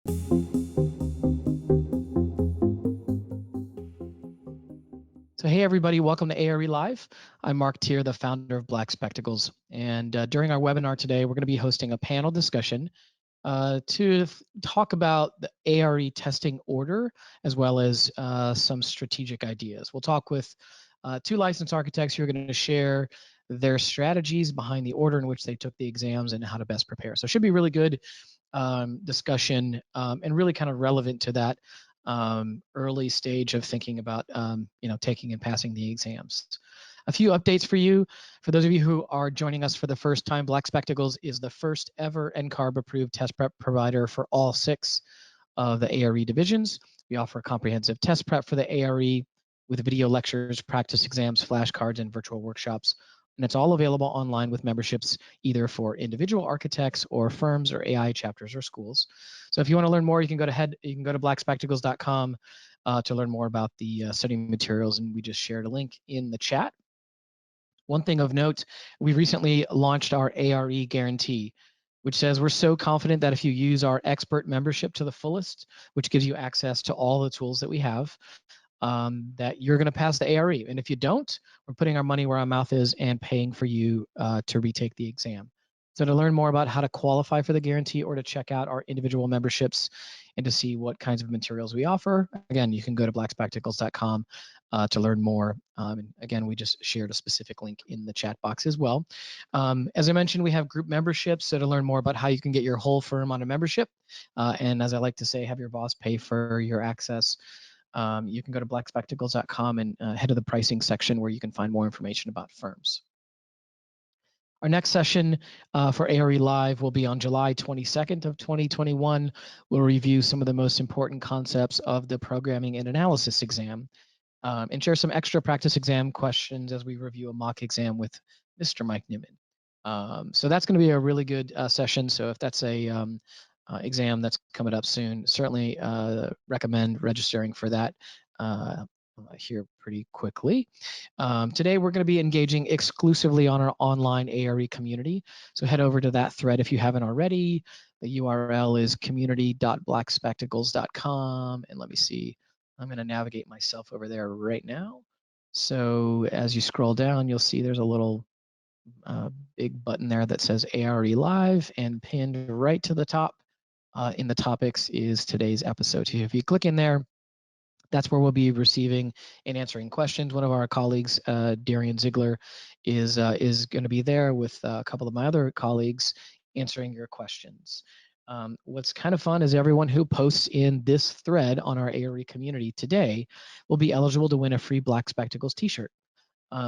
So hey everybody, welcome to ARE Live. I'm Mark Tier, the founder of Black Spectacles. And during our webinar today, we're going to be hosting a panel discussion to talk about the ARE testing order, as well as some strategic ideas. We'll talk with two licensed architects who are going to share their strategies behind the order in which they took the exams and how to best prepare. So it should be really good discussion and really kind of relevant to that early stage of thinking about taking and passing the exams. A few updates for you. For those of you who are joining us for the first time, Black Spectacles is the first ever NCARB approved test prep provider for all 6 of the ARE divisions. We offer comprehensive test prep for the ARE with video lectures, practice exams, flashcards, and virtual workshops. And it's all available online with memberships either for individual architects or firms or AI chapters or schools. So if you want to learn more, you can go to blackspectacles.com to learn more about the study materials, and we just shared a link in the chat. One thing of note, we recently launched our ARE guarantee, which says we're so confident that if you use our expert membership to the fullest, which gives you access to all the tools that we have, that you're going to pass the ARE. And if you don't, we're putting our money where our mouth is and paying for you to retake the exam. So to learn more about how to qualify for the guarantee or to check out our individual memberships and to see what kinds of materials we offer, again, you can go to blackspectacles.com to learn more. And again, we just shared a specific link in the chat box as well. As I mentioned, we have group memberships, so to learn more about how you can get your whole firm on a membership, and as I like to say, have your boss pay for your access, you can go to blackspectacles.com and head to the pricing section where you can find more information about firms. Our next session for ARE Live will be on July 22nd of 2021. We'll review some of the most important concepts of the programming and analysis exam and share some extra practice exam questions as we review a mock exam with Mr. Mike Newman. So that's going to be a really good session. So if that's a exam that's coming up soon, certainly recommend registering for that here pretty quickly. Today we're going to be engaging exclusively on our online ARE community. So head over to that thread if you haven't already. The URL is community.blackspectacles.com. And let me see, I'm going to navigate myself over there right now. So as you scroll down, you'll see there's a little big button there that says ARE Live, and pinned right to the top in the topics is today's episode. So if you click in there, that's where we'll be receiving and answering questions. One of our colleagues, Darian Ziegler, is going to be there with a couple of my other colleagues answering your questions. What's kind of fun is everyone who posts in this thread on our ARE community today will be eligible to win a free Black Spectacles t-shirt.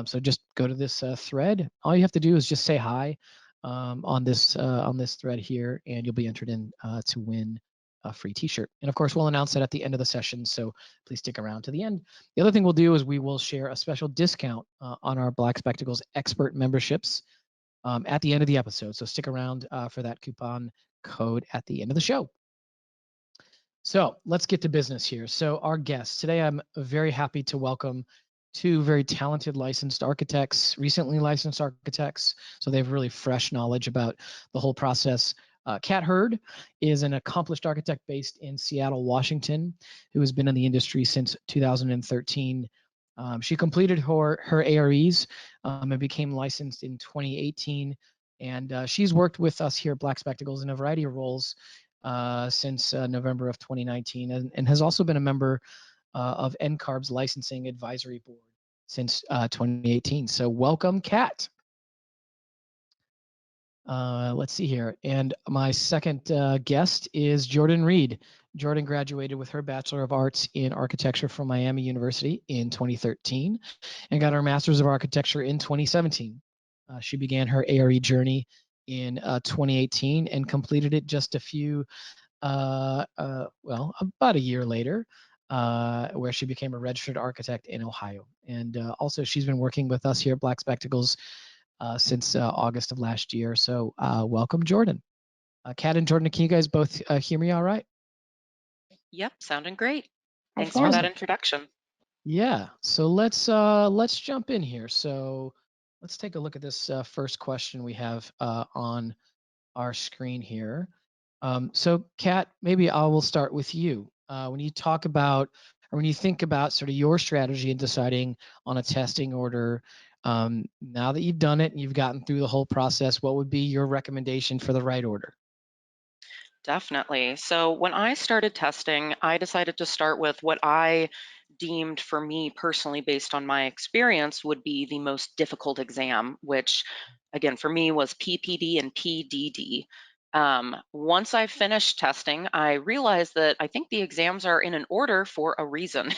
So just go to this thread. All you have to do is just say hi on this thread here, and you'll be entered in to win a free t-shirt. And of course, we'll announce that at the end of the session, so please stick around to the end. The other thing we'll do is we will share a special discount on our Black Spectacles expert memberships at the end of the episode. So stick around for that coupon code at the end of the show. So let's get to business here. So our guests today, I'm very happy to welcome 2 very talented licensed architects, recently licensed architects. So they have really fresh knowledge about the whole process. Kat Hurd is an accomplished architect based in Seattle, Washington, who has been in the industry since 2013. She completed her AREs and became licensed in 2018. And she's worked with us here at Black Spectacles in a variety of roles since November of 2019, and has also been a member of NCARB's licensing advisory board since 2018. So welcome, Kat. Let's see here. And my second guest is Jordan Reed. Jordan graduated with her Bachelor of Arts in Architecture from Miami University in 2013 and got her Master's of Architecture in 2017. She began her ARE journey in 2018 and completed it just a few, about a year later, where she became a registered architect in Ohio. And also she's been working with us here at Black Spectacles since August of last year. So welcome, Jordan. Kat and Jordan, can you guys both hear me all right? Yep, sounding great. Thanks Awesome. for that introduction. Yeah, so let's jump in here. So let's take a look at this first question we have on our screen here. So, Kat, maybe I will start with you. When you talk about, or when you think about sort of your strategy in deciding on a testing order, now that you've done it and you've gotten through the whole process, what would be your recommendation for the right order? Definitely. So when I started testing, I decided to start with what I deemed for me personally, based on my experience, would be the most difficult exam, which again for me was PPD and PDD. Once I finished testing, I realized that I think the exams are in an order for a reason.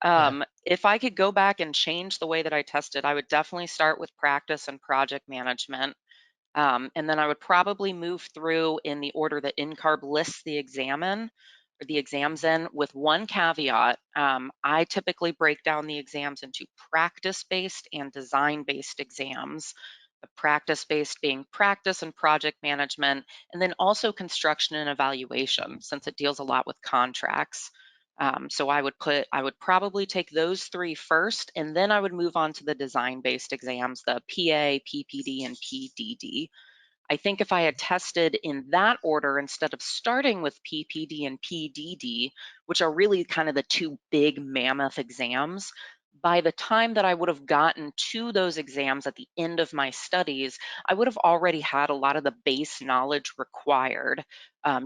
Yeah. If I could go back and change the way that I tested, I would definitely start with practice and project management. And then I would probably move through in the order that NCARB lists the exam in, or the exams in, with one caveat. I typically break down the exams into practice-based and design-based exams. The practice-based being practice and project management, and then also construction and evaluation, since it deals a lot with contracts. So I would probably take those three first, and then I would move on to the design-based exams, the PA, PPD, and PDD. I think if I had tested in that order instead of starting with PPD and PDD, which are really kind of the two big mammoth exams, by the time that I would have gotten to those exams at the end of my studies, I would have already had a lot of the base knowledge required,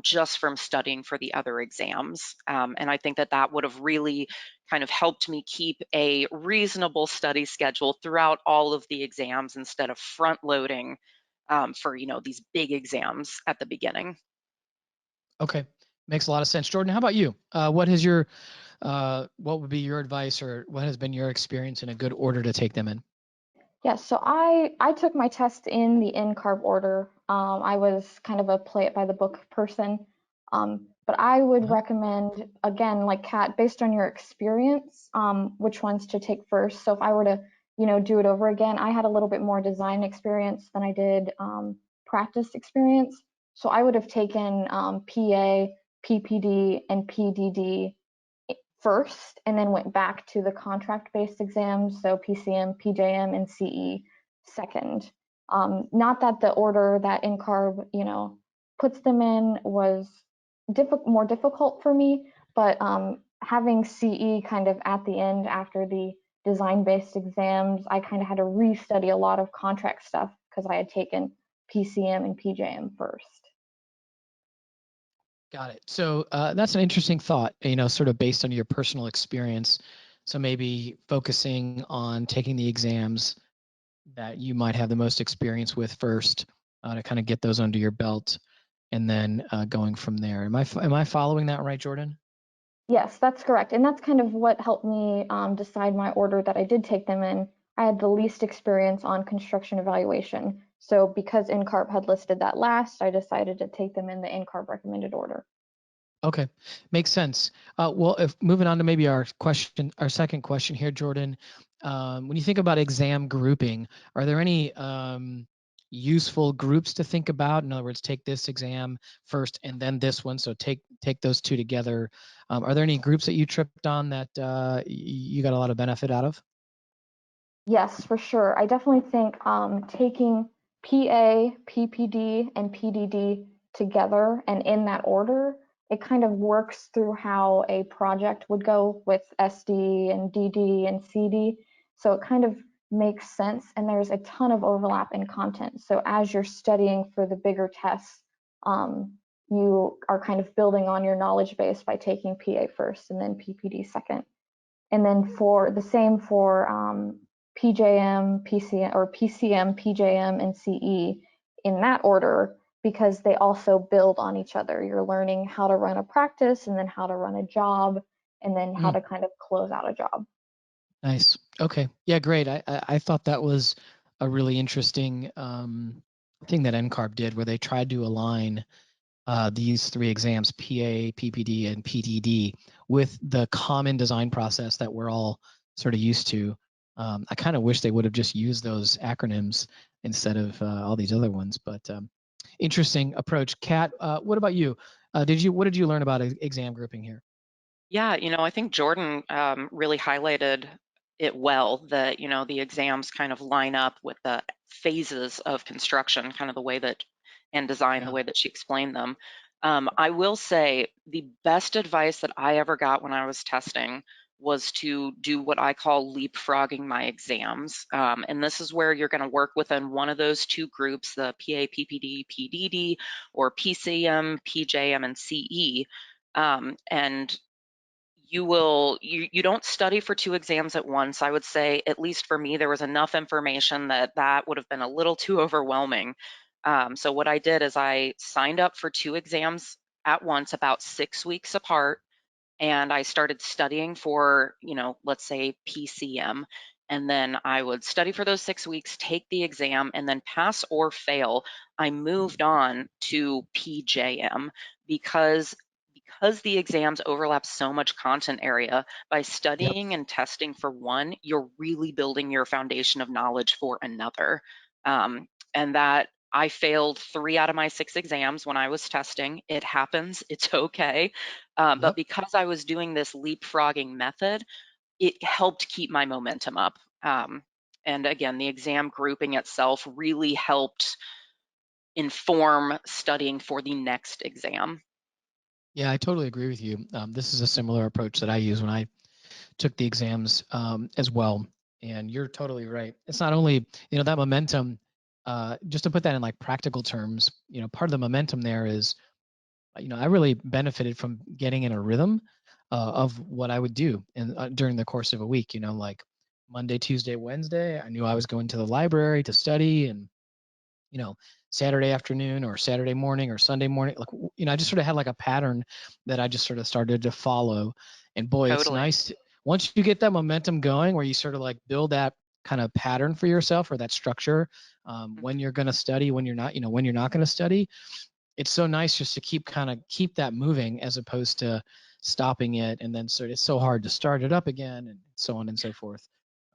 just from studying for the other exams. And I think that that would have really kind of helped me keep a reasonable study schedule throughout all of the exams instead of front loading for these big exams at the beginning. Okay. Makes a lot of sense. Jordan, how about you? What would be your advice, or what has been your experience in a good order to take them in? Yes, so I took my test in the NCARB order. I was kind of a play it by the book person. But I would Uh-huh. recommend, again, like Kat, based on your experience, which ones to take first. So if I were to, do it over again, I had a little bit more design experience than I did practice experience. So I would have taken PA, PPD, and PDD first and then went back to the contract-based exams, so PCM, PJM, and CE second. Not that the order that NCARB, puts them in was more difficult for me, but having CE kind of at the end after the design-based exams, I kind of had to restudy a lot of contract stuff because I had taken PCM and PJM first. Got it. So that's an interesting thought, sort of based on your personal experience. So maybe focusing on taking the exams that you might have the most experience with first, to kind of get those under your belt, and then going from there. Am I following that right, Jordan? Yes, that's correct. And that's kind of what helped me decide my order that I did take them in. I had the least experience on construction evaluation. So because NCARB had listed that last, I decided to take them in the NCARB recommended order. Okay, makes sense. Well, if moving on to maybe our second question here, Jordan, when you think about exam grouping, are there any useful groups to think about? In other words, take this exam first and then this one. So take those two together. Are there any groups that you tripped on that you got a lot of benefit out of? Yes, for sure. I definitely think taking PA, PPD, and PDD together and in that order, it kind of works through how a project would go with SD and DD and CD. So it kind of makes sense, and there's a ton of overlap in content. So as you're studying for the bigger tests, you are kind of building on your knowledge base by taking PA first and then PPD second. And then for the same for PJM, PCM, or PCM, PJM, and CE in that order, because they also build on each other. You're learning how to run a practice and then how to run a job and then how Mm, to kind of close out a job. nice. Okay. Yeah, great. I thought that was a really interesting thing that NCARB did, where they tried to align these three exams, PA, PPD, and PDD, with the common design process that we're all sort of used to. I kind of wish they would have just used those acronyms instead of all these other ones, but interesting approach. Kat, what about you? What did you learn about exam grouping here? Yeah, I think Jordan really highlighted it well, that, the exams kind of line up with the phases of construction, kind of the way that and design the Yeah. way that she explained them. I will say the best advice that I ever got when I was testing was to do what I call leapfrogging my exams. And this is where you're going to work within one of those two groups, the PA, PPD, PDD, or PCM, PJM, and CE. And you don't study for two exams at once. I would say, at least for me, there was enough information that would have been a little too overwhelming. So what I did is I signed up for two exams at once, about 6 weeks apart, and I started studying for, let's say PCM. And then I would study for those 6 weeks, take the exam, and then pass or fail. I moved on to PJM because the exams overlap so much content area. By Yep. studying and testing for one, you're really building your foundation of knowledge for another. And that I failed 3 out of my 6 exams when I was testing. It happens, it's okay. But Yep. because I was doing this leapfrogging method, it helped keep my momentum up. And again, the exam grouping itself really helped inform studying for the next exam. Yeah, I totally agree with you. This is a similar approach that I use when I took the exams as well. And you're totally right. It's not only, that momentum, just to put that in like practical terms, part of the momentum there is, I really benefited from getting in a rhythm of what I would do during the course of a week, like Monday, Tuesday, Wednesday, I knew I was going to the library to study, and you know, Saturday afternoon or Saturday morning or Sunday morning. Like, I just sort of had like a pattern that I just sort of started to follow. And boy, it's Totally. nice once you get that momentum going where you sort of like build that kind of pattern for yourself or that structure, when you're going to study, when you're not, when you're not going to study. It's so nice just to keep that moving as opposed to stopping it. And then it's so hard to start it up again and so on and so forth.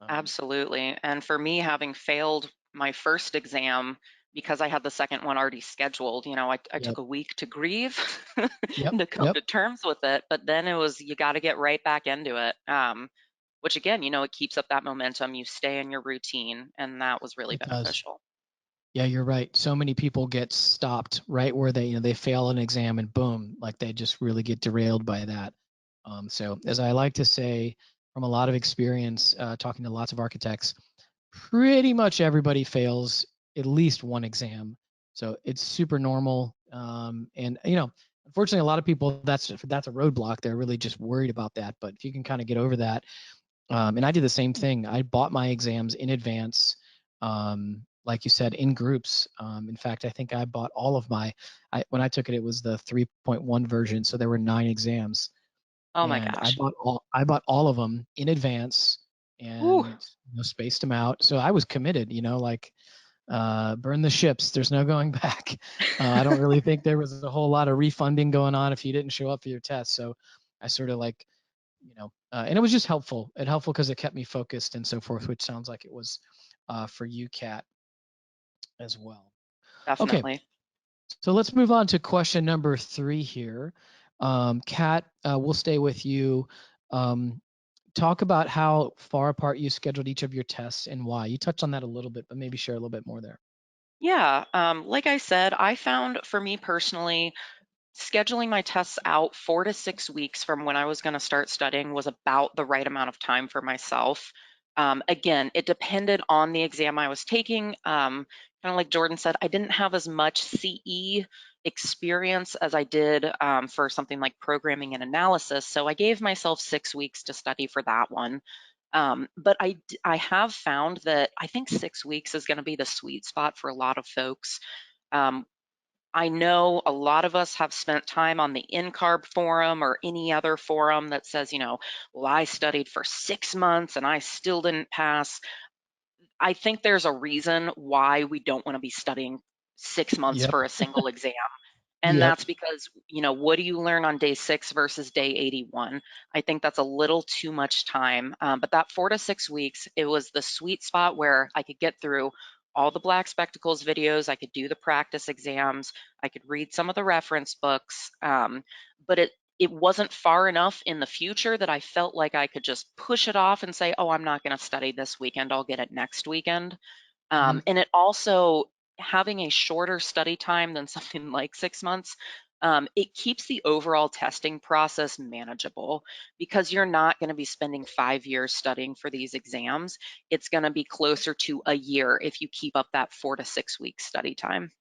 Absolutely. And for me, having failed my first exam because I had the second one already scheduled, I took Yep. a week to grieve Yep. and to come Yep. to terms with it. But then it was, you got to get right back into it. Which again, it keeps up that momentum. You stay in your routine, and that was really It does. beneficial. Yeah, you're right. So many people get stopped right where they fail an exam and boom, like they just really get derailed by that. So as I like to say from a lot of experience, talking to lots of architects, pretty much everybody fails at least one exam. So it's super normal. And unfortunately, a lot of people that's a roadblock. They're really just worried about that. But if you can kind of get over that, and I did the same thing. I bought my exams in advance, like you said, in groups. In fact, I think I bought all of when I took it, it was the 3.1 version, so there were 9 exams, Oh my and gosh. I bought all of them in advance Whew. and spaced them out. So I was committed, like burn the ships. There's no going back. I don't really think there was a whole lot of refunding going on if you didn't show up for your test. So I sort of like and it was just helpful. It helpful because it kept me focused and so forth, which sounds like it was for you, Kat, as well. Okay, Definitely. so let's move on to question number 3 here. Kat, we'll stay with you. Um, talk about how far apart you scheduled each of your tests and why. You touched on that a little bit, but maybe share a little bit more there. Yeah. Like I said, I found for me personally, scheduling my tests out 4 to 6 weeks from when I was going to start studying was about the right amount of time for myself. Again, it depended on the exam I was taking. Kind of like Jordan said, I didn't have as much CE experience as I did for something like programming and analysis. So I gave myself 6 weeks to study for that one. But I have found that I think 6 weeks is going to be the sweet spot for a lot of folks. Um, I know a lot of us have spent time on the NCARB forum or any other forum that says, well, I studied for 6 months and I still didn't pass. I think there's a reason why we don't want to be studying 6 months Yep. for a single exam. And Yep. that's because, what do you learn on day 6 versus day 81? I think that's a little too much time. But that 4 to 6 weeks, it was the sweet spot where I could get through all the Black Spectacles videos. I could do the practice exams. I could read some of the reference books. But it wasn't far enough in the future that I felt like I could just push it off and say, oh, I'm not going to study this weekend. I'll get it next weekend. Hmm. And it also having a shorter study time than something like 6 months, it keeps the overall testing process manageable because you're not going to be spending 5 years studying for these exams. It's going to be closer to a year if you keep up that 4 to 6 week study time.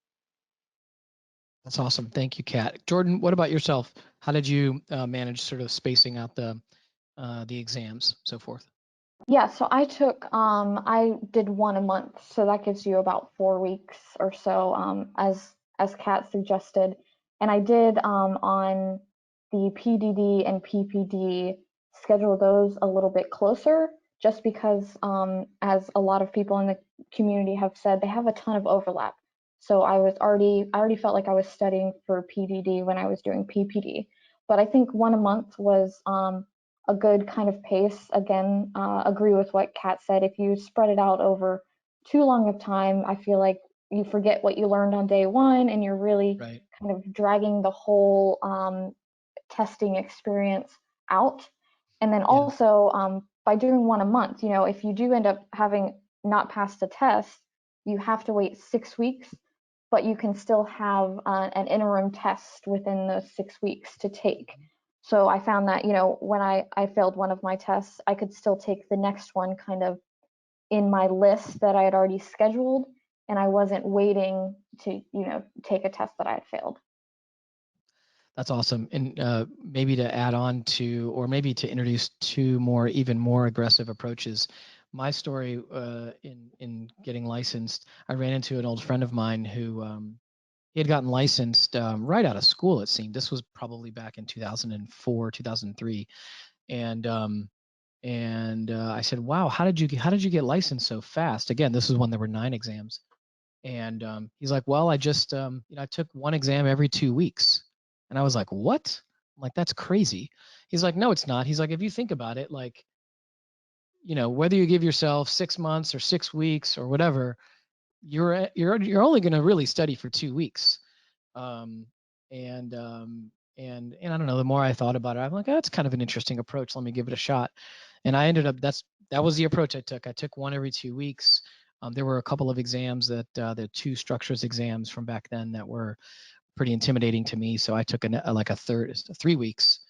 That's awesome. Thank you, Kat. Jordan, what about yourself? How did you manage sort of spacing out the exams, so forth? Yeah, so I did one a month, so that gives you about 4 weeks or so, as Kat suggested. And I did on the PDD and PPD schedule those a little bit closer, just because as a lot of people in the community have said, they have a ton of overlap. So I already felt like I was studying for PDD when I was doing PPD. But I think one a month was a good kind of pace. Again, agree with what Kat said. If you spread it out over too long of time, I feel like you forget what you learned on day one, and you're really Right. kind of dragging the whole testing experience out. And then Yeah. also, by doing one a month, if you do end up having not passed a test, you have to wait 6 weeks, but you can still have an interim test within those 6 weeks to take. So I found that, when I failed one of my tests, I could still take the next one kind of in my list that I had already scheduled, and I wasn't waiting to, take a test that I had failed. That's awesome. And maybe to add on to, or maybe to introduce two even more aggressive approaches. My story in getting licensed, I ran into an old friend of mine who he had gotten licensed right out of school. It seemed this was probably back in 2004, 2003, and I said, "Wow, how did you get licensed so fast?" Again, this is when there were 9 exams, and he's like, "Well, I just I took one exam every 2 weeks." And I was like, "What?" I'm like, "That's crazy." He's like, "No, it's not." He's like, "If you think about it, like, whether you give yourself 6 months or 6 weeks or whatever, you're only going to really study for 2 weeks." Um, and I don't know. The more I thought about it, I'm like, oh, that's kind of an interesting approach. Let me give it a shot. And I ended up that was the approach I took. I took one every 2 weeks. There were a couple of exams that the two structures exams from back then that were pretty intimidating to me. So I took like a 3 weeks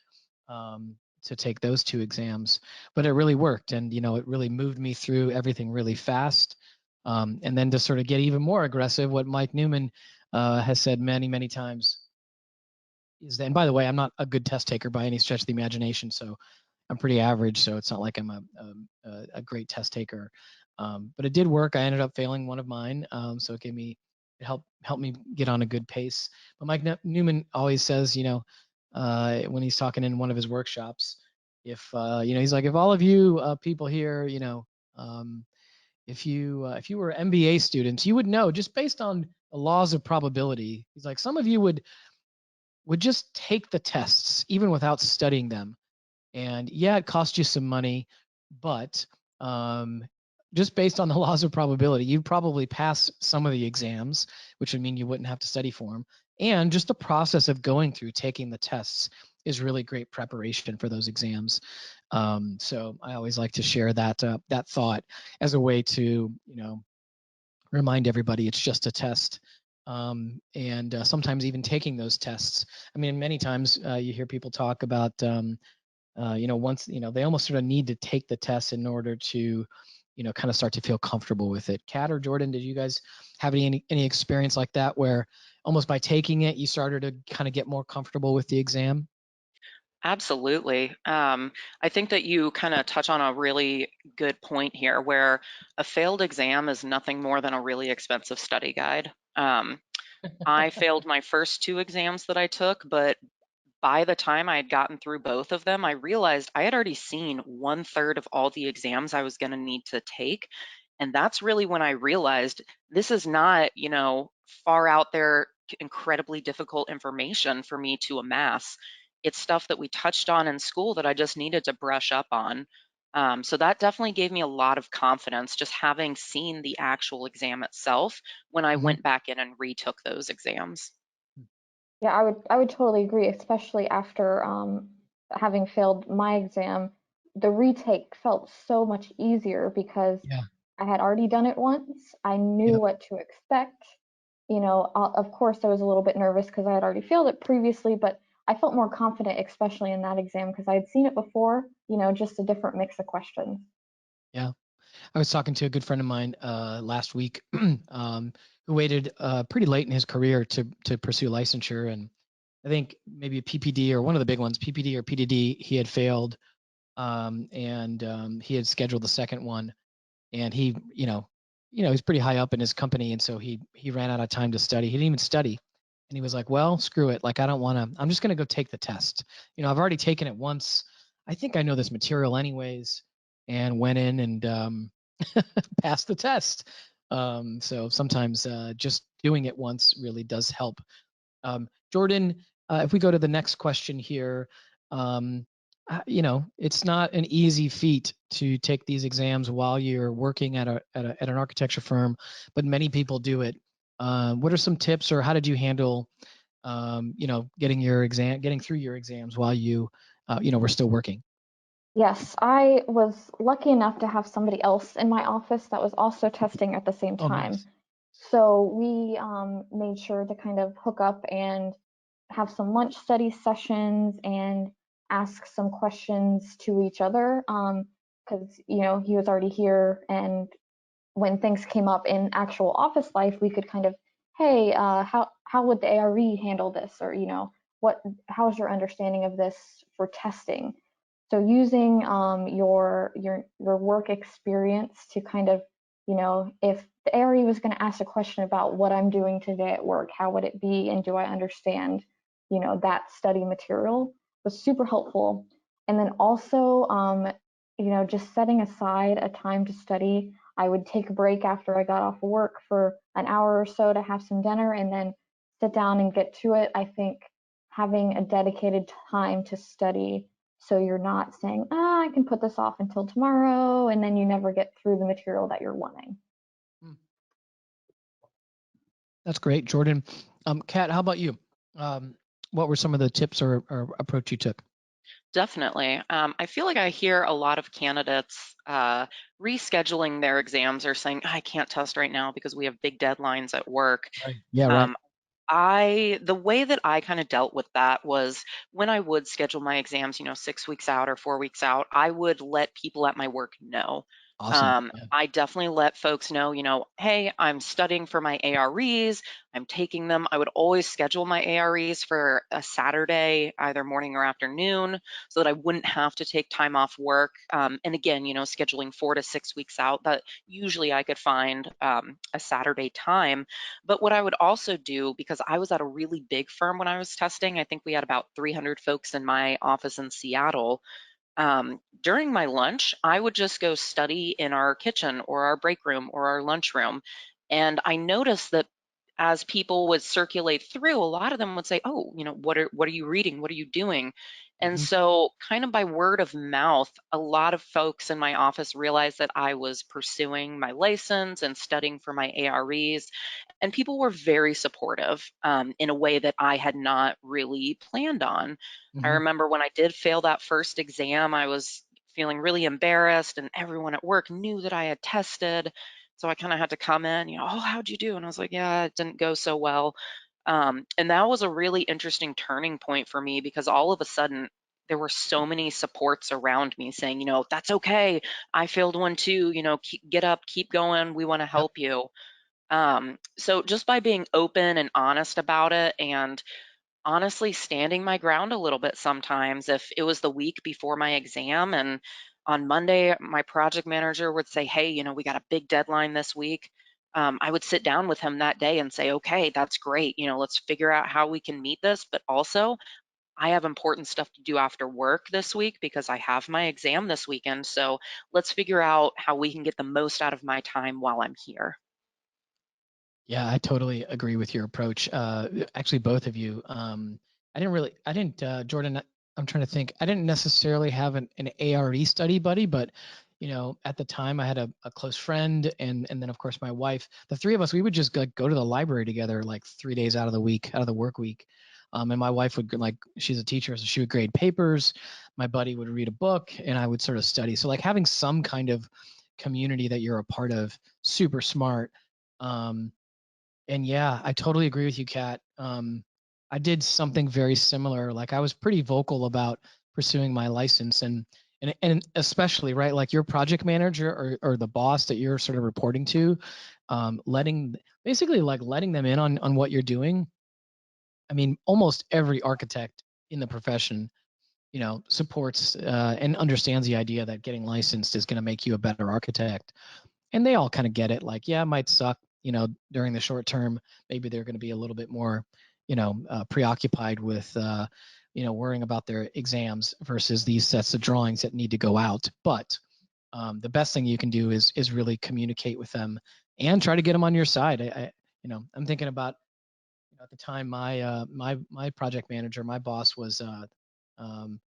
to take those two exams. But it really worked, and it really moved me through everything really fast. And then to sort of get even more aggressive, what Mike Newman has said many, many times is that, and by the way, I'm not a good test taker by any stretch of the imagination, so I'm pretty average, so it's not like I'm a great test taker. But it did work. I ended up failing one of mine, so it helped me get on a good pace. But Mike Newman always says, when he's talking in one of his workshops, if he's like, if all of you people here, um, if you were MBA students, you would know just based on the laws of probability. He's like, some of you would just take the tests even without studying them. And yeah, it cost you some money, but um, just based on the laws of probability, you'd probably pass some of the exams, which would mean you wouldn't have to study for them. And just the process of going through taking the tests is really great preparation for those exams. So I always like to share that thought as a way to remind everybody it's just a test. And sometimes even taking those tests. I mean, many times you hear people talk about once they almost sort of need to take the test in order to kind of start to feel comfortable with it. Kat or Jordan, did you guys have any experience like that where almost by taking it you started to kind of get more comfortable with the exam? Absolutely. I think that you kind of touch on a really good point here where a failed exam is nothing more than a really expensive study guide. I failed my first two exams that I took, but by the time I had gotten through both of them, I realized I had already seen 1/3 of all the exams I was going to need to take. And that's really when I realized this is not, far out there, incredibly difficult information for me to amass. It's stuff that we touched on in school that I just needed to brush up on. So that definitely gave me a lot of confidence just having seen the actual exam itself when I Mm-hmm. went back in and retook those exams. Yeah, I would totally agree, especially after having failed my exam. The retake felt so much easier because Yeah. I had already done it once. I knew Yep. what to expect. of course I was a little bit nervous because I had already failed it previously, but I felt more confident, especially in that exam, because I had seen it before, just a different mix of questions. Yeah. I was talking to a good friend of mine last week who waited pretty late in his career to pursue licensure. And I think maybe a PPD or one of the big ones, PPD or PDD, he had failed, and he had scheduled the second one, and he's pretty high up in his company, and so he ran out of time to study. He didn't even study, and he was like, "Well, screw it. Like, I don't want to. I'm just gonna go take the test. I've already taken it once. I think I know this material anyways." And went in and passed the test. So sometimes just doing it once really does help. Jordan, if we go to the next question here, um, it's not an easy feat to take these exams while you're working at an architecture firm, but many people do it. What are some tips, or how did you handle, getting through your exams while you, were still working? Yes, I was lucky enough to have somebody else in my office that was also testing at the same Oh, time. nice. So we made sure to kind of hook up and have some lunch study sessions and ask some questions to each other, because he was already here, and when things came up in actual office life, we could kind of, hey, how would the ARE handle this, or what how's your understanding of this for testing? So using your work experience to kind of, if the ARE was going to ask a question about what I'm doing today at work, how would it be, and do I understand, that study material, was super helpful. And then also, just setting aside a time to study. I would take a break after I got off work for an hour or so to have some dinner and then sit down and get to it. I think having a dedicated time to study, so you're not saying, I can put this off until tomorrow, and then you never get through the material that you're wanting. That's great, Jordan. Kat, how about you? What were some of the tips or approach you took? Definitely. I feel like I hear a lot of candidates rescheduling their exams or saying, I can't test right now because we have big deadlines at work. Right. Yeah, right. Um, the way that I kind of dealt with that was when I would schedule my exams, 6 weeks out or 4 weeks out, I would let people at my work know. Awesome. Yeah. I definitely let folks know, hey, I'm studying for my AREs, I'm taking them. I would always schedule my AREs for a Saturday, either morning or afternoon, so that I wouldn't have to take time off work. And again, scheduling 4 to 6 weeks out, that usually I could find a Saturday time. But what I would also do, because I was at a really big firm when I was testing, I think we had about 300 folks in my office in Seattle. During my lunch, I would just go study in our kitchen or our break room or our lunchroom. And I noticed that as people would circulate through, a lot of them would say, oh, what are you reading? What are you doing? And Mm-hmm. so kind of by word of mouth, a lot of folks in my office realized that I was pursuing my license and studying for my AREs. And people were very supportive in a way that I had not really planned on. I Mm-hmm. remember when I did fail that first exam, I was feeling really embarrassed, and everyone at work knew that I had tested. So I kind of had to come in, oh, how'd you do? And I was like, yeah, it didn't go so well. And that was a really interesting turning point for me, because all of a sudden there were so many supports around me saying, that's okay. I failed one too. Get up, keep going. We want to Yep. help you. So just by being open and honest about it, and honestly standing my ground a little bit sometimes. If it was the week before my exam and on Monday, my project manager would say, hey, we got a big deadline this week. I would sit down with him that day and say, okay, that's great. Let's figure out how we can meet this. But also, I have important stuff to do after work this week because I have my exam this weekend. So let's figure out how we can get the most out of my time while I'm here. Yeah, I totally agree with your approach. Actually, both of you. I didn't, Jordan, I'm trying to think. I didn't necessarily have an ARE study buddy, but at the time I had a close friend and then of course my wife. The three of us, we would just go to the library together like 3 days out of the week, out of the work week. And my wife would she's a teacher, so she would grade papers. My buddy would read a book, and I would sort of study. So like having some kind of community that you're a part of, super smart. Um, And yeah, I totally agree with you, Kat. I did something very similar. Like I was pretty vocal about pursuing my license, and especially right, like your project manager or the boss that you're sort of reporting to, letting basically like letting them in on what you're doing. I mean, almost every architect in the profession, supports and understands the idea that getting licensed is going to make you a better architect, and they all kind of get it. Like, yeah, it might suck, during the short term. Maybe they're going to be a little bit more, preoccupied with, worrying about their exams versus these sets of drawings that need to go out. But the best thing you can do is really communicate with them and try to get them on your side. I'm thinking about, at the time my project manager, my boss was, um,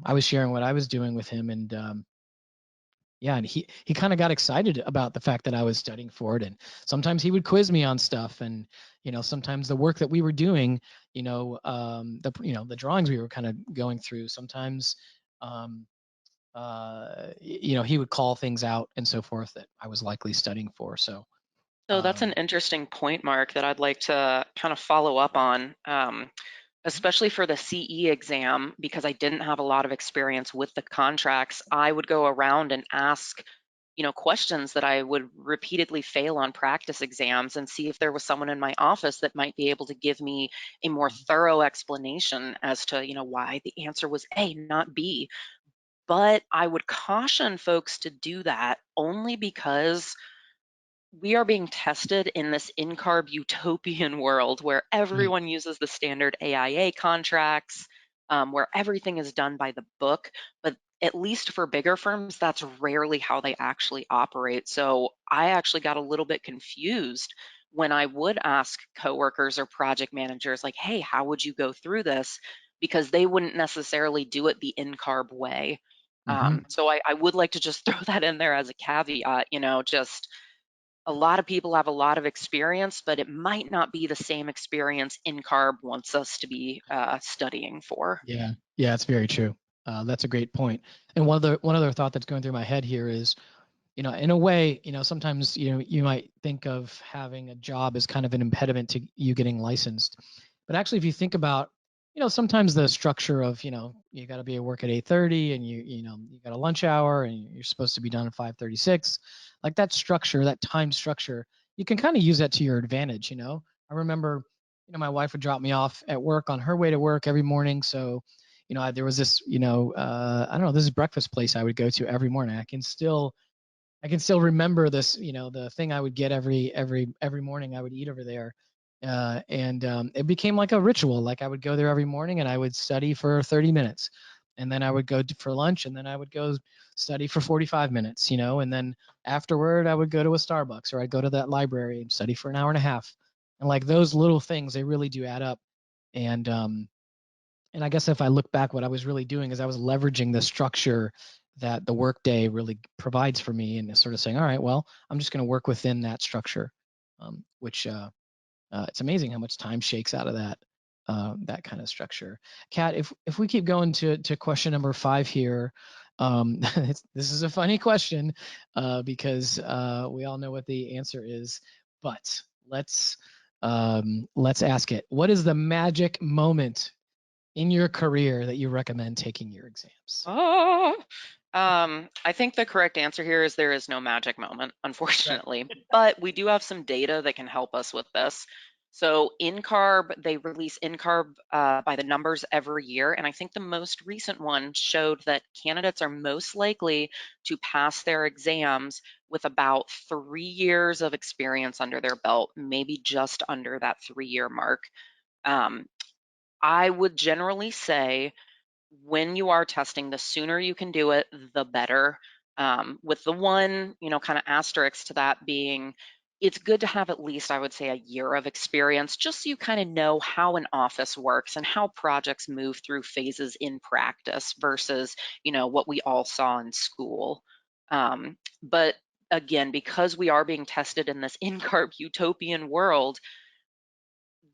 I was sharing what I was doing with him, and yeah, and he kind of got excited about the fact that I was studying for it, and sometimes he would quiz me on stuff, and sometimes the work that we were doing, the drawings we were kind of going through, sometimes he would call things out and so forth that I was likely studying for. So So that's an interesting point, Mark, that I'd like to kind of follow up on, especially for the CE exam, because I didn't have a lot of experience with the contracts. I would go around and ask, questions that I would repeatedly fail on practice exams and see if there was someone in my office that might be able to give me a more thorough explanation as to, why the answer was A, not B. But I would caution folks to do that only because we are being tested in this in-carb utopian world where right. everyone uses the standard AIA contracts, where everything is done by the book. But at least for bigger firms, that's rarely how they actually operate. So I actually got a little bit confused when I would ask coworkers or project managers, like, hey, how would you go through this? Because they wouldn't necessarily do it the in-carb way. Mm-hmm. So I would like to just throw that in there as a caveat, just a lot of people have a lot of experience, but it might not be the same experience in-carb wants us to be studying for. Yeah, yeah, it's very true. That's a great point. And one other thought that's going through my head here is, in a way, sometimes, you might think of having a job as kind of an impediment to you getting licensed. But actually, if you think about, sometimes the structure of, you got to be at work at 8:30, and you got a lunch hour, and you're supposed to be done at 5:36. Like that structure, that time structure, you can kind of use that to your advantage. I remember, my wife would drop me off at work on her way to work every morning. So, there was this, I don't know, this is breakfast place I would go to every morning. I can still remember this, the thing I would get every morning I would eat over there. And it became like a ritual. Like I would go there every morning and I would study for 30 minutes. And then I would go for lunch, and then I would go study for 45 minutes, and then afterward I would go to a Starbucks, or I'd go to that library and study for an hour and a half. And like those little things, they really do add up. And I guess if I look back, what I was really doing is I was leveraging the structure that the workday really provides for me, and sort of saying, all right, well, I'm just going to work within that structure, which it's amazing how much time shakes out of that kind of structure. Kat, if we keep going to question number 5 here, this is a funny question because we all know what the answer is, but let's ask it. What is the magic moment in your career that you recommend taking your exams? Oh, I think the correct answer here is there is no magic moment, Right. unfortunately, but we do have some data that can help us with this. So InCarb, they release InCarb by the numbers every year, and I think the most recent one showed that candidates are most likely to pass their exams with about 3 years of experience under their belt, maybe just under that 3-year mark. Um, I would generally say when you are testing, the sooner you can do it, the better. With the one, kind of asterisk to that being, it's good to have at least, I would say, a year of experience, just so you kind of know how an office works and how projects move through phases in practice versus, what we all saw in school. But again, because we are being tested in this in-carb utopian world,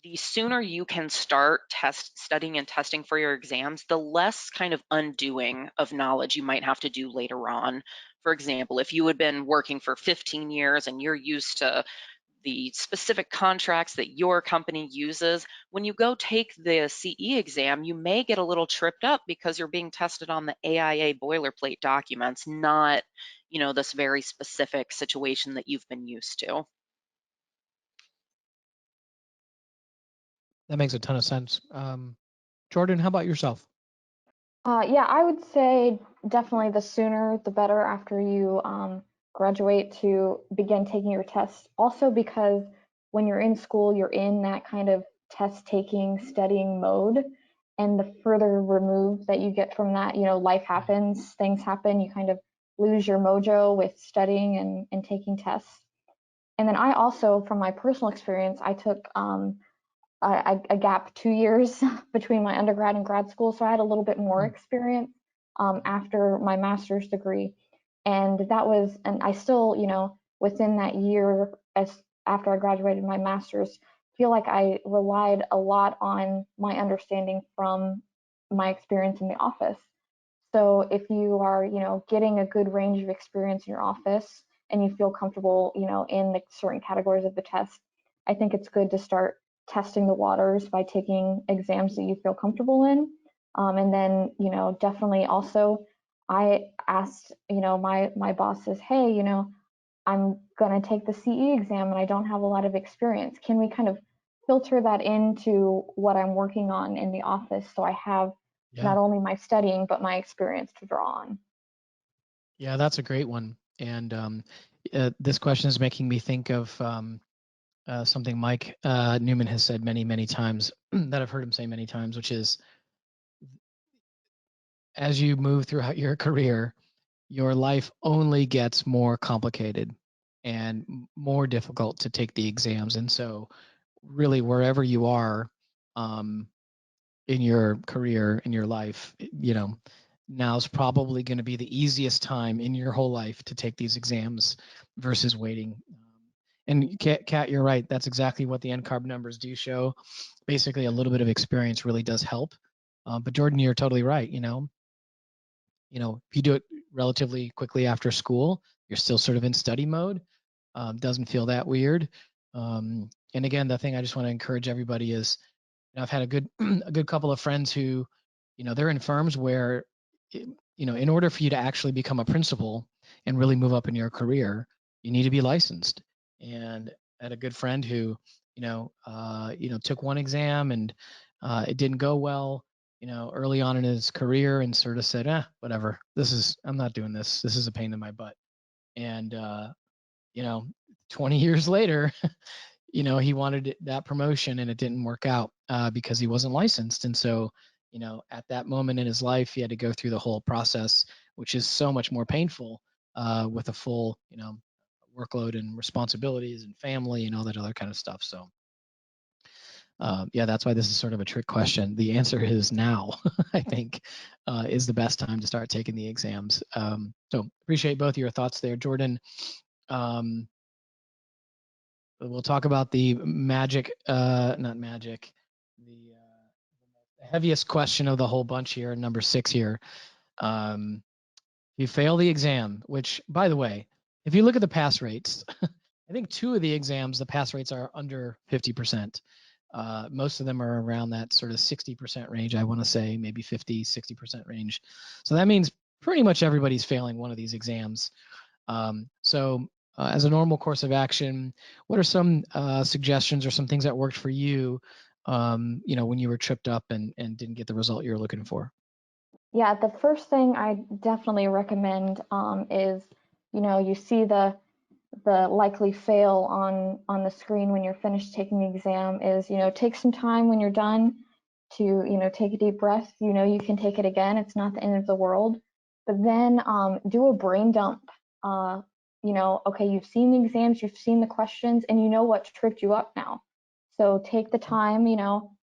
the sooner you can start studying and testing for your exams, the less kind of undoing of knowledge you might have to do later on. For example, if you had been working for 15 years and you're used to the specific contracts that your company uses. When you go take the CE exam, you may get a little tripped up because you're being tested on the AIA boilerplate documents, not, this very specific situation that you've been used to. That makes a ton of sense. Jordan, how about yourself? Yeah, I would say definitely the sooner the better after you graduate to begin taking your tests. Also, because when you're in school, you're in that kind of test taking, studying mode. And the further removed that you get from that, life happens, things happen, you kind of lose your mojo with studying and taking tests. And then I also, from my personal experience, I took a gap 2 years between my undergrad and grad school, so I had a little bit more experience after my master's degree, and I still, within that year, as after I graduated my master's, feel like I relied a lot on my understanding from my experience in the office. So if you are, getting a good range of experience in your office and you feel comfortable, in the certain categories of the test, I think it's good to start testing the waters by taking exams that you feel comfortable in. And then, definitely also, I asked, my bosses, hey, I'm going to take the CE exam and I don't have a lot of experience. Can we kind of filter that into what I'm working on in the office so I have not only my studying, but my experience to draw on? Yeah, that's a great one. And this question is making me think of something Mike Newman has said many, many times that I've heard him say many times, which is as you move throughout your career, your life only gets more complicated and more difficult to take the exams. And so, really, wherever you are in your career, in your life, now's probably going to be the easiest time in your whole life to take these exams versus waiting. And Kat, you're right. That's exactly what the NCARB numbers do show. Basically, a little bit of experience really does help. But Jordan, you're totally right. If you do it relatively quickly after school, you're still sort of in study mode. Doesn't feel that weird. And again, the thing I just want to encourage everybody is, I've had a good couple of friends who, they're in firms where, in order for you to actually become a principal and really move up in your career, you need to be licensed. And I had a good friend who, took one exam and it didn't go well, early on in his career, and sort of said, whatever, I'm not doing this. This is a pain in my butt. And, 20 years later, he wanted that promotion and it didn't work out because he wasn't licensed. And so, at that moment in his life, he had to go through the whole process, which is so much more painful with a full, workload and responsibilities and family and all that other kind of stuff. So, yeah, that's why this is sort of a trick question. The answer is now, I think, is the best time to start taking the exams. So appreciate both of your thoughts there, Jordan. We'll talk about the not magic, the heaviest question of the whole bunch here, number 6 here. You fail the exam, which, by the way, if you look at the pass rates, I think 2 of the exams, the pass rates are under 50%. Most of them are around that sort of 60% range, I want to say, maybe 50, 60% range. So that means pretty much everybody's failing one of these exams. So as a normal course of action, what are some suggestions or some things that worked for you, when you were tripped up and didn't get the result you were looking for? Yeah, the first thing I definitely recommend is, you see the likely fail on the screen when you're finished taking the exam is, take some time when you're done to, take a deep breath. You can take it again. It's not the end of the world. But then do a brain dump. Okay, you've seen the exams, you've seen the questions, and you know what tripped you up now. So take the time,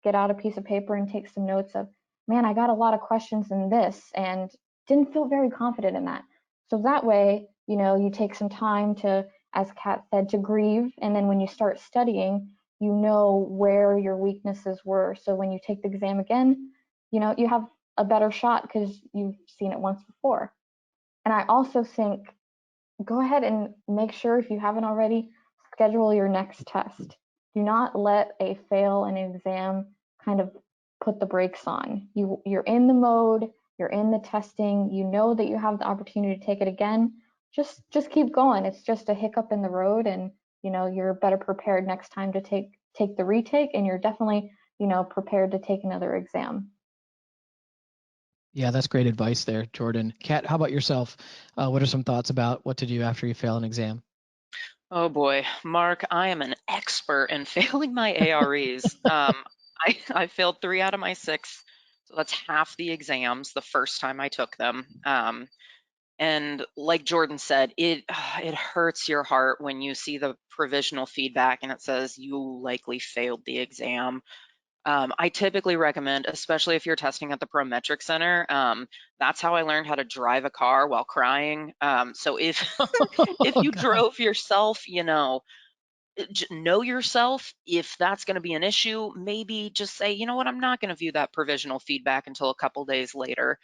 get out a piece of paper and take some notes of, man, I got a lot of questions in this and didn't feel very confident in that. So that way, you take some time to, as Kat said, to grieve. And then when you start studying, you know where your weaknesses were. So when you take the exam again, you have a better shot because you've seen it once before. And I also think go ahead and make sure, if you haven't already, schedule your next test. Do not let a fail an exam kind of put the brakes on. You're in the mode, you're in the testing, you know that you have the opportunity to take it again. Just keep going. It's just a hiccup in the road, and you're better prepared next time to take the retake, and you're definitely prepared to take another exam. Yeah, that's great advice there, Jordan. Kat, how about yourself? What are some thoughts about what to do after you fail an exam? Oh boy, Mark, I am an expert in failing my AREs. I failed 3 out of my 6, so that's half the exams the first time I took them. And like Jordan said, it hurts your heart when you see the provisional feedback and it says you likely failed the exam. I typically recommend, especially if you're testing at the Prometric Center, that's how I learned how to drive a car while crying. So if if Oh, you God. drove yourself, know yourself. If that's going to be an issue, maybe just say, you know what, I'm not going to view that provisional feedback until a couple days later.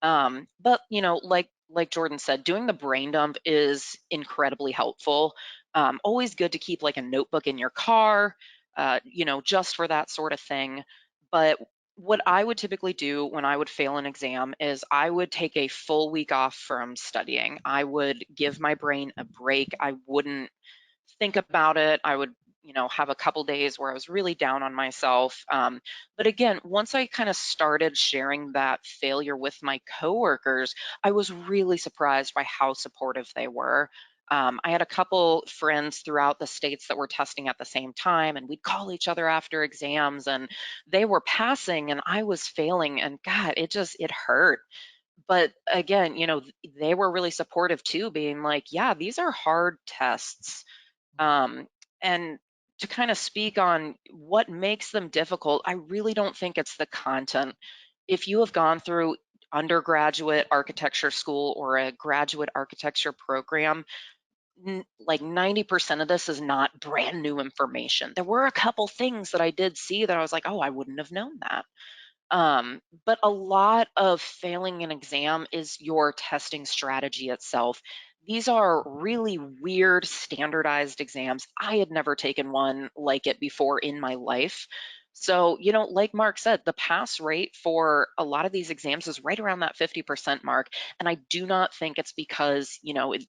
But like Jordan said, doing the brain dump is incredibly helpful. Always good to keep like a notebook in your car, just for that sort of thing. But what I would typically do when I would fail an exam is I would take a full week off from studying. I would give my brain a break. I wouldn't think about it. I would, have a couple days where I was really down on myself. But again, once I kind of started sharing that failure with my coworkers, I was really surprised by how supportive they were. I had a couple friends throughout the states that were testing at the same time, and we'd call each other after exams, and they were passing and I was failing, and God, it hurt. But again, they were really supportive too, being like, yeah, these are hard tests. Um, and to kind of speak on what makes them difficult, I really don't think it's the content. If you have gone through undergraduate architecture school or a graduate architecture program, like 90% of this is not brand new information. There were a couple things that I did see that I was like, oh, I wouldn't have known that. But a lot of failing an exam is your testing strategy itself. These are really weird standardized exams. I had never taken one like it before in my life. So, like Mark said, the pass rate for a lot of these exams is right around that 50% mark. And I do not think it's because,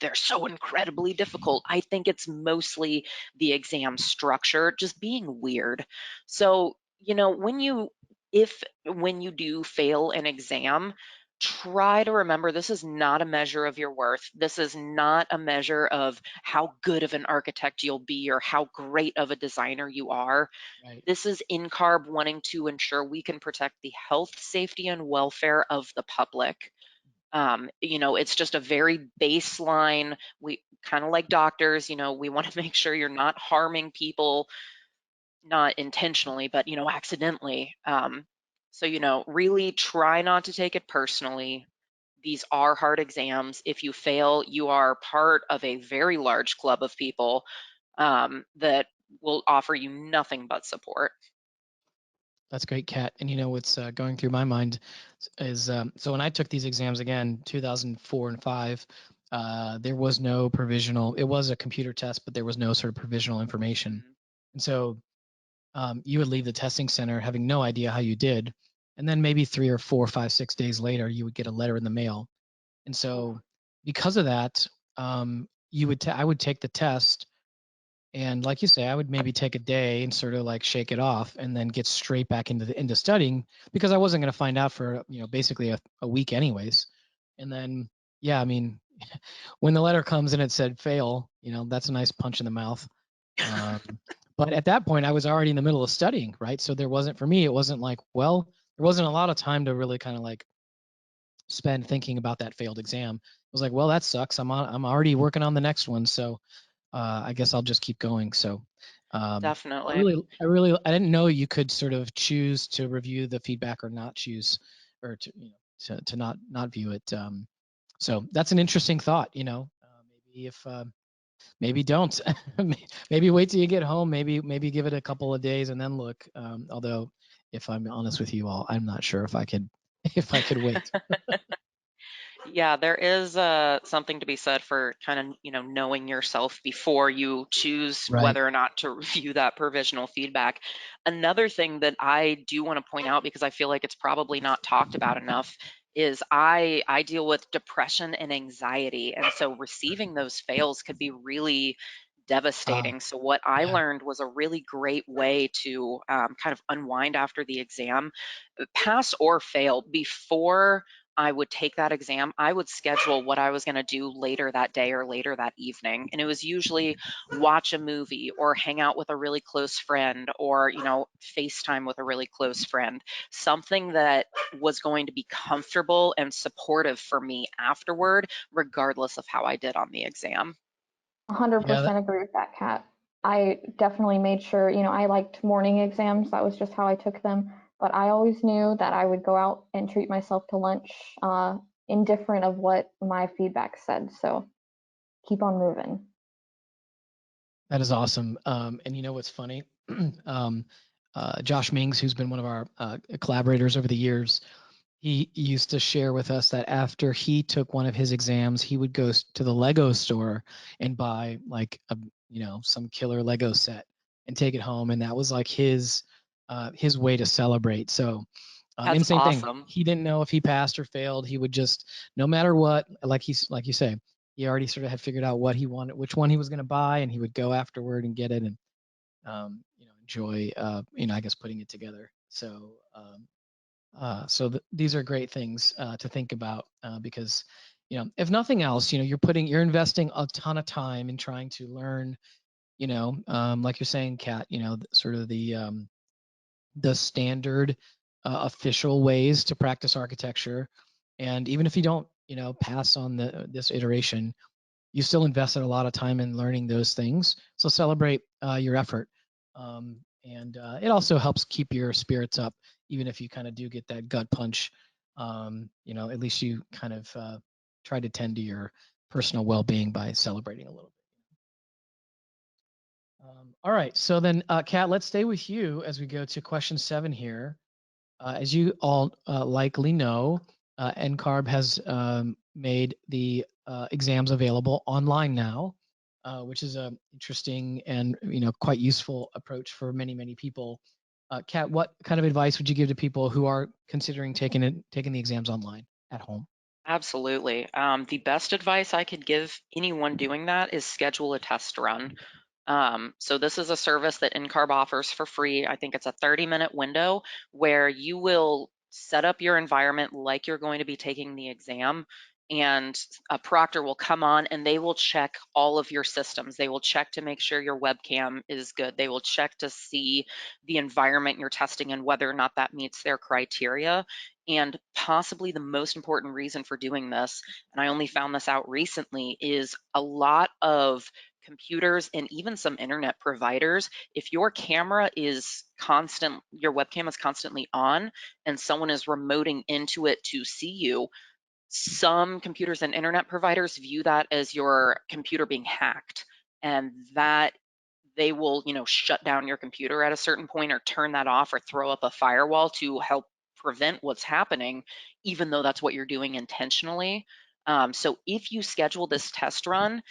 they're so incredibly difficult. I think it's mostly the exam structure just being weird. So, when you do fail an exam, try to remember this is not a measure of your worth. This is not a measure of how good of an architect you'll be or how great of a designer you are. Right. This is NCARB wanting to ensure we can protect the health, safety, and welfare of the public. It's just a very baseline. We kind of like doctors, we want to make sure you're not harming people, not intentionally, but accidentally. So really try not to take it personally. These are hard exams. If you fail, you are part of a very large club of people that will offer you nothing but support. That's great, Kat. And what's going through my mind is so when I took these exams again, 2004 and 5, there was no provisional. It was a computer test, but there was no sort of provisional information. Mhm. And so you would leave the testing center having no idea how you did. And then maybe 3 or 4, 5, 6 days later, you would get a letter in the mail. And Ooh, so because of that, I would take the test. And like you say, I would maybe take a day and sort of like shake it off and then get straight back into studying because I wasn't going to find out for, basically a week anyways. And then, yeah, I mean, when the letter comes and it said fail, that's a nice punch in the mouth. Um, but at that point, I was already in the middle of studying, right? So for me, it wasn't like, well, there wasn't a lot of time to really kind of like spend thinking about that failed exam. I was like, well, that sucks. I'm already working on the next one. So I guess I'll just keep going. So definitely. I didn't know you could sort of choose to review the feedback or not choose, or to not view it. So that's an interesting thought. Maybe if maybe don't, maybe wait till you get home. Maybe give it a couple of days and then look. Although, if I'm honest with you all, I'm not sure if I could if I could wait. Yeah, there is something to be said for kind of, knowing yourself before you choose Right. whether or not to review that provisional feedback. Another thing that I do want to point out, because I feel like it's probably not talked about enough, is I deal with depression and anxiety, and so receiving those fails could be really Uh, devastating. So what I yeah. learned was a really great way to kind of unwind after the exam, pass or fail. Before I would take that exam, I would schedule what I was going to do later that day or later that evening. And it was usually watch a movie or hang out with a really close friend or, FaceTime with a really close friend, something that was going to be comfortable and supportive for me afterward, regardless of how I did on the exam. Yeah. 100% agree with that, Kat. I definitely made sure, I liked morning exams. That was just how I took them. But I always knew that I would go out and treat myself to lunch, indifferent of what my feedback said. So keep on moving. That is awesome. And you know what's funny? um, Josh Mings, who's been one of our collaborators over the years, he used to share with us that after he took one of his exams, he would go to the Lego store and buy like some killer Lego set and take it home, and that was like his way to celebrate. So, and That's same thing, awesome. he didn't know if he passed or failed. He would just, no matter what, like you say, he already sort of had figured out what he wanted, which one he was going to buy, and he would go afterward and get it and enjoy I guess putting it together. So these are great things to think about because if nothing else, you're investing a ton of time in trying to learn, like you're saying, Kat, sort of the standard official ways to practice architecture. And even if you don't, pass on this iteration, you still invested a lot of time in learning those things. So celebrate your effort. And it also helps keep your spirits up, even if you kind of do get that gut punch. At least you kind of try to tend to your personal well-being by celebrating a little bit. All right. So then, Kat, let's stay with you as we go to question 7 here. As you all likely know, NCARB has made the exams available online now, which is a interesting and quite useful approach for many people. Kat, what kind of advice would you give to people who are considering taking the exams online at home? Absolutely. The best advice I could give anyone doing that is schedule a test run. So this is a service that NCARB offers for free. I think it's a 30-minute window where you will set up your environment like you're going to be taking the exam, and a proctor will come on and they will check all of your systems. They will check to make sure your webcam is good. They will check to see the environment you're testing and whether or not that meets their criteria. And possibly the most important reason for doing this, and I only found this out recently, is a lot of computers and even some internet providers, if your camera is constant, your webcam is constantly on and someone is remoting into it to see you, some computers and internet providers view that as your computer being hacked, and that they will, shut down your computer at a certain point or turn that off or throw up a firewall to help prevent what's happening, even though that's what you're doing intentionally. So if you schedule this test run,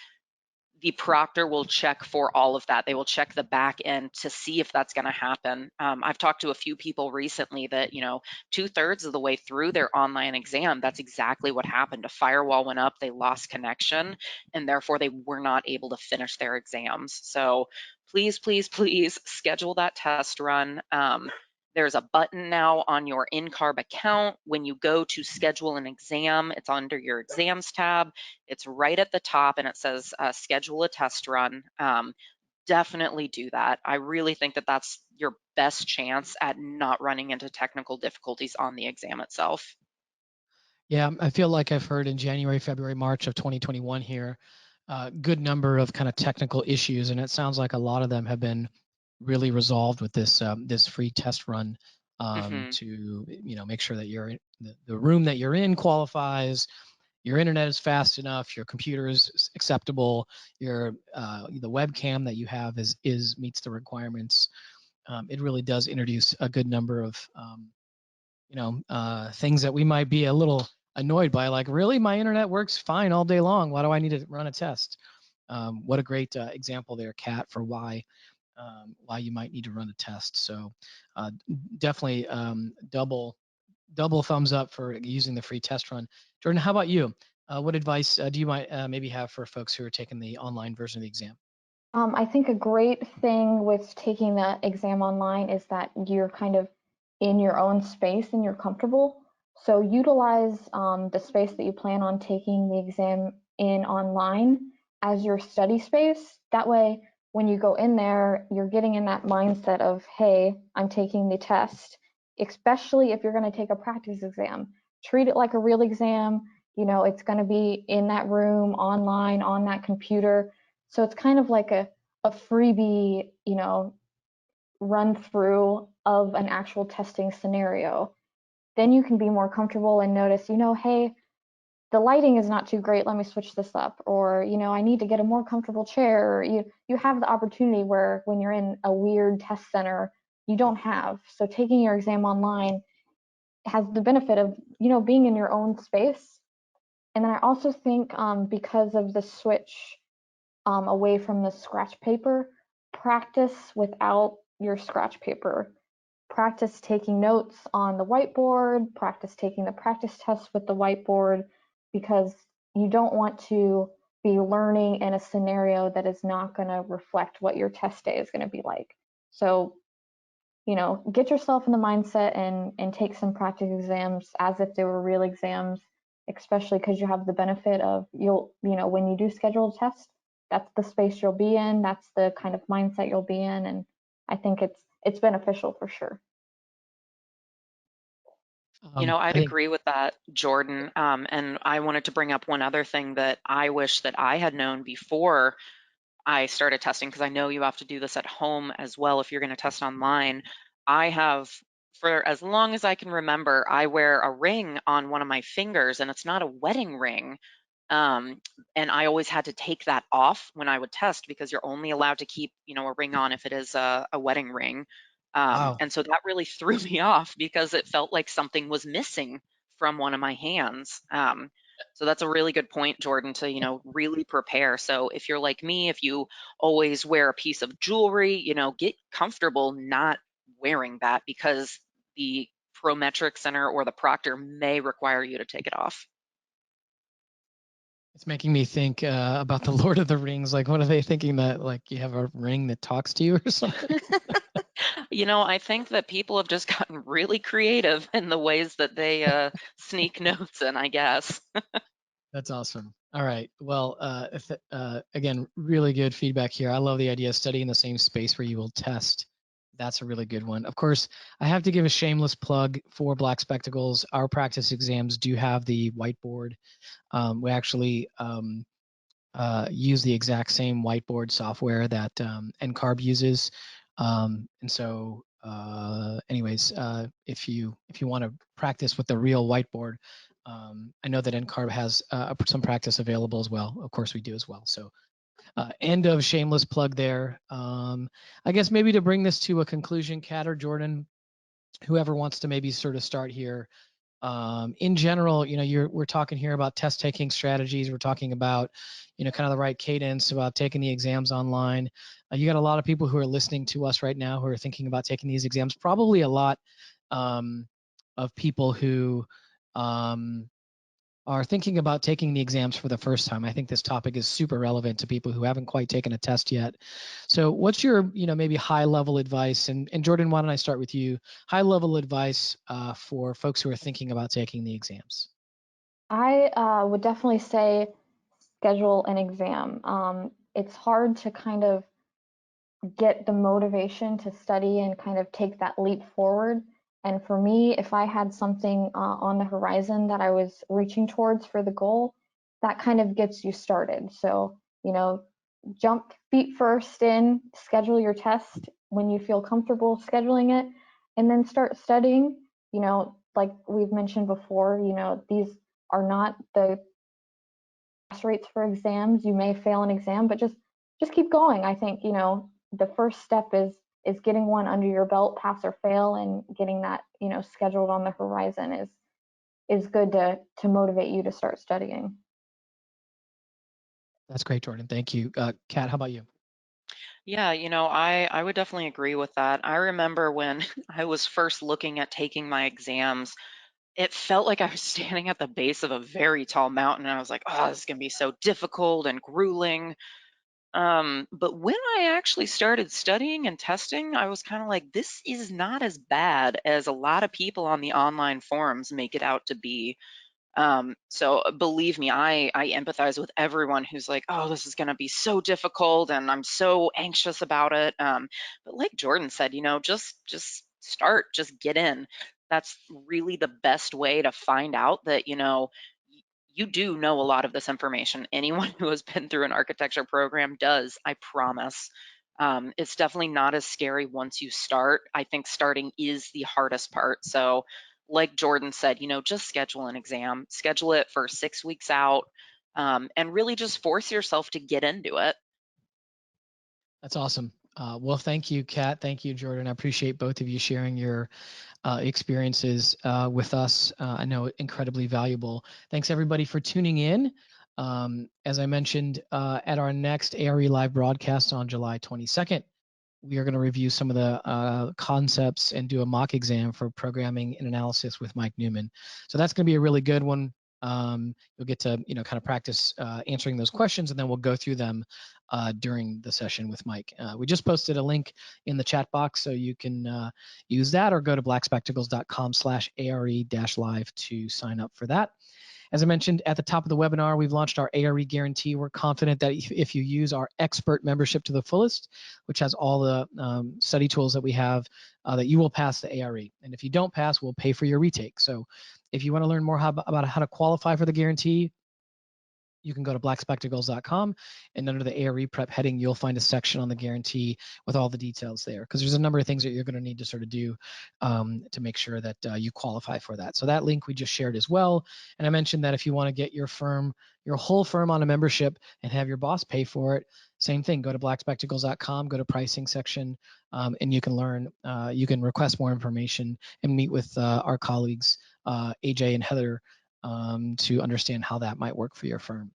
the proctor will check for all of that. They will check the back end to see if that's going to happen. I've talked to a few people recently that, 2/3 of the way through their online exam, that's exactly what happened. A firewall went up, they lost connection, and therefore they were not able to finish their exams. So please, please, please schedule that test run. There's a button now on your NCARB account. When you go to schedule an exam, it's under your exams tab. It's right at the top and it says schedule a test run. Definitely do that. I really think that that's your best chance at not running into technical difficulties on the exam itself. Yeah, I feel like I've heard in January, February, March of 2021 here, good number of kind of technical issues, and it sounds like a lot of them have been really resolved with this free test run Hmm. to make sure that the room that you're in qualifies, your internet is fast enough, your computer is acceptable, your the webcam that you have is meets the requirements. It really does introduce a good number of things that we might be a little annoyed by, like, really, my internet works fine all day long. Why do I need to run a test? What a great example there, Kat, for why you might need to run a test. So definitely double thumbs up for using the free test run. Jordan, how about you? What advice do you might maybe have for folks who are taking the online version of the exam? I think a great thing with taking the exam online is that you're kind of in your own space and you're comfortable. So utilize the space that you plan on taking the exam in online as your study space. That way, when you go in there, you're getting in that mindset of, hey, I'm taking the test, especially if you're going to take a practice exam. Treat it like a real exam. You know, it's going to be in that room, online, on that computer. So it's kind of like a freebie, you know, run through of an actual testing scenario. Then you can be more comfortable and notice, you know, hey, the lighting is not too great. Let me switch this up. Or, you know, I need to get a more comfortable chair. You have the opportunity where when you're in a weird test center, you don't have. So taking your exam online has the benefit of, you know, being in your own space. And then I also think because of the switch away from the scratch paper, practice without your scratch paper. Practice taking notes on the whiteboard, practice taking the practice tests with the whiteboard, because you don't want to be learning in a scenario that is not going to reflect what your test day is going to be like. So, you know, get yourself in the mindset and take some practice exams as if they were real exams, especially because you have the benefit of you know, when you do schedule a test, that's the space you'll be in, that's the kind of mindset you'll be in, and I think it's beneficial for sure. You know, I I'd think agree with that, Jordan. And I wanted to bring up one other thing that I wish that I had known before I started testing, because I know you have to do this at home as well if you're going to test online. I have, for as long as I can remember, I wear a ring on one of my fingers, and it's not a wedding ring. Um, and I always had to take that off when I would test, because you're only allowed to keep, you know, a ring on if it is a wedding ring. wow. And so that really threw me off, because it felt like something was missing from one of my hands. So that's a really good point, Jordan, to, you know, really prepare. So if you're like me, if you always wear a piece of jewelry, you know, get comfortable not wearing that, because the Prometric Center or the proctor may require you to take it off. It's making me think about the Lord of the Rings. Like, what are they thinking, that like you have a ring that talks to you or something? You know, I think that people have just gotten really creative in the ways that they sneak notes in, I guess. That's awesome. All right. Well, again, really good feedback here. I love the idea of studying the same space where you will test. That's a really good one. Of course, I have to give a shameless plug for Black Spectacles. Our practice exams do have the whiteboard. We actually use the exact same whiteboard software that NCARB uses. And so, anyways, if you want to practice with the real whiteboard, I know that NCARB has some practice available as well. Of course, we do as well. So, end of shameless plug there. I guess maybe to bring this to a conclusion, Kat or Jordan, whoever wants to maybe sort of start here. In general, you know, we're talking here about test taking strategies. We're talking about, you know, kind of the right cadence about taking the exams online. You got a lot of people who are listening to us right now who are thinking about taking these exams. Probably a lot of people who are thinking about taking the exams for the first time. I think this topic is super relevant to people who haven't quite taken a test yet. So what's your, you know, maybe high level advice? And Jordan, why don't I start with you? High level advice for folks who are thinking about taking the exams. I would definitely say schedule an exam. It's hard to kind of get the motivation to study and kind of take that leap forward. And for me, if I had something on the horizon that I was reaching towards for the goal, that kind of gets you started. So, you know, jump feet first in, schedule your test when you feel comfortable scheduling it, and then start studying. You know, like we've mentioned before, you know, these are not the pass rates for exams. You may fail an exam, but just keep going. I think, you know, the first step is getting one under your belt, pass or fail, and getting that, you know, scheduled on the horizon is good to motivate you to start studying. That's great, Jordan. Thank you. Kat, how about you? Yeah, I would definitely agree with that. I remember when I was first looking at taking my exams, it felt like I was standing at the base of a very tall mountain. And I was like, oh, this is going to be so difficult and grueling. But when I actually started studying and testing, I was kind of like, this is not as bad as a lot of people on the online forums make it out to be. So believe me, I empathize with everyone who's like, oh, this is going to be so difficult and I'm so anxious about it. But like Jordan said, just start, just get in. That's really the best way to find out that, you do know a lot of this information. Anyone who has been through an architecture program does, I promise. It's definitely not as scary once you start. I think starting is the hardest part. So like Jordan said, just schedule an exam, schedule it for 6 weeks out, and really just force yourself to get into it. That's awesome. Well, thank you, Kat. Thank you, Jordan. I appreciate both of you sharing your experiences with us. I know incredibly valuable. Thanks everybody for tuning in. As I mentioned, at our next ARE live broadcast on July 22nd, we are going to review some of the concepts and do a mock exam for programming and analysis with Mike Newman. So that's going to be a really good one. You'll get to kind of practice answering those questions, and then we'll go through them during the session with Mike. We just posted a link in the chat box, so you can use that, or go to blackspectacles.com/ARE-live to sign up for that. As I mentioned at the top of the webinar, we've launched our ARE guarantee. We're confident that if you use our expert membership to the fullest, which has all the study tools that we have, that you will pass the ARE. And if you don't pass, we'll pay for your retake. So if you want to learn more about how to qualify for the guarantee, you can go to blackspectacles.com, and under the ARE prep heading, you'll find a section on the guarantee with all the details there, because there's a number of things that you're going to need to sort of do to make sure that you qualify for that. So that link we just shared as well. And I mentioned that if you want to get your whole firm on a membership and have your boss pay for it, same thing, go to blackspectacles.com, go to pricing section, and you can learn, you can request more information and meet with our colleagues, AJ and Heather, to understand how that might work for your firm.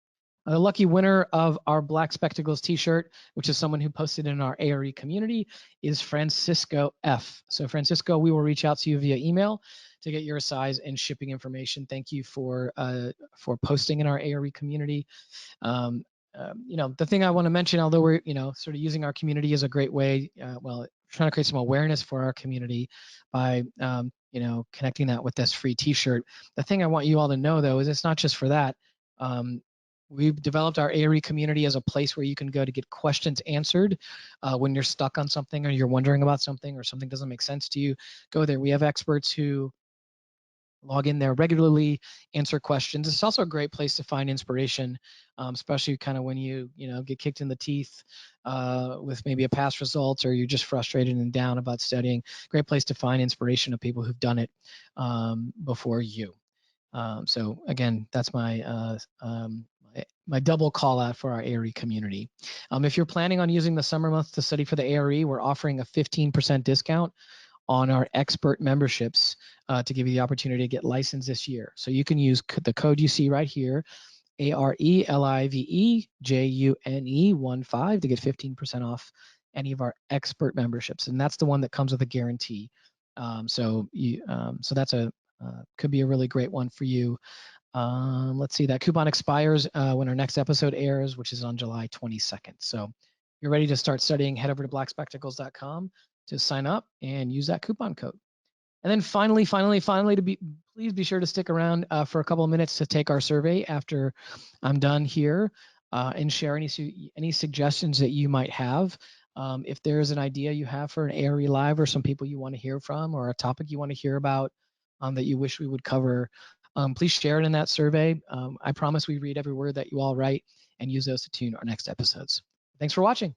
The lucky winner of our Black Spectacles t-shirt, which is someone who posted in our ARE community, is Francisco F. So Francisco, we will reach out to you via email to get your size and shipping information. Thank you for posting in our ARE community. The thing I want to mention, although we're sort of using our community as a great way, trying to create some awareness for our community by connecting that with this free t-shirt. The thing I want you all to know, though, is it's not just for that. We've developed our ARE community as a place where you can go to get questions answered when you're stuck on something, or you're wondering about something, or something doesn't make sense to you. Go there. We have experts who log in there regularly, answer questions. It's also a great place to find inspiration, especially kind of when you get kicked in the teeth with maybe a past result, or you're just frustrated and down about studying. Great place to find inspiration of people who've done it before you. So again, that's my my double call out for our ARE community. If you're planning on using the summer months to study for the ARE, we're offering a 15% discount on our expert memberships to give you the opportunity to get licensed this year. So you can use the code you see right here, ARELIVEJUNE15, to get 15% off any of our expert memberships, and that's the one that comes with a guarantee. So that's could be a really great one for you. Let's see, that coupon expires when our next episode airs, which is on July 22nd. So you're ready to start studying, head over to blackspectacles.com to sign up and use that coupon code. And then finally, please be sure to stick around for a couple of minutes to take our survey after I'm done here, and share any suggestions that you might have. If there's an idea you have for an ARE Live, or some people you want to hear from, or a topic you want to hear about that you wish we would cover, please share it in that survey. I promise we read every word that you all write and use those to tune our next episodes. Thanks for watching.